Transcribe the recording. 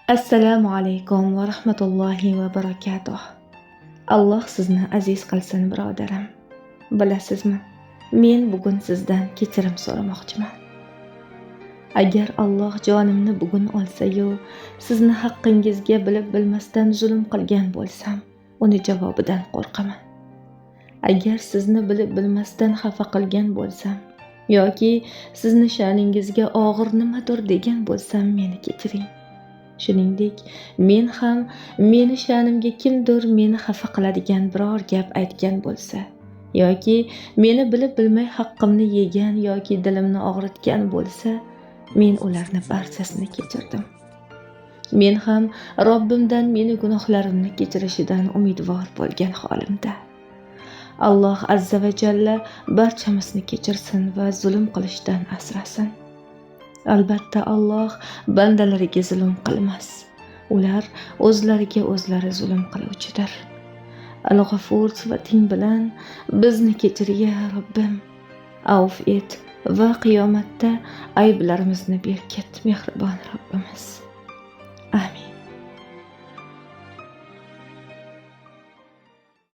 Assalomu alaykum va rahmatullohi va barakatuh. Alloh sizni aziz qilsin, birodarim. Bilasizmi, men bugun sizdan kechirim so'ramoqchiman. Agar Alloh jonimni bugun olsa-yu, sizni haqqingizga bilib-bilmasdan zulm qilgan bo'lsam, uni javobidan qo'rqaman. Agar sizni bilib-bilmasdan xafa qilgan bo'lsam, yoki sizni sha'ningizga og'ir nimadir degan bo'lsam, meni kechiring. Shuningdek, men ham meni sha'nimga kimdir meni xafa qiladigan biror gap aytgan bo'lsa, yoki meni bilib-bilmay haqqimni yegan yoki dilimni og'ritgan bo'lsa, men ularni barchasini kechirdim. Men ham Robbimdan meni gunohlarimni kechirishidan umidvor bo'lgan holimda. Alloh azza va jalla barchamizni kechirsin va zulm qilishdan asrasin. Albatta Alloh bandalariga zulm qilmas. Ular o'zlariga o'zlari zulm qiluvchidir. Al-G'afur sifating bilan bizni kechir ya Robbim. Avf et va qiyomatda ayblarimizni berkit, mehribon Robbimiz.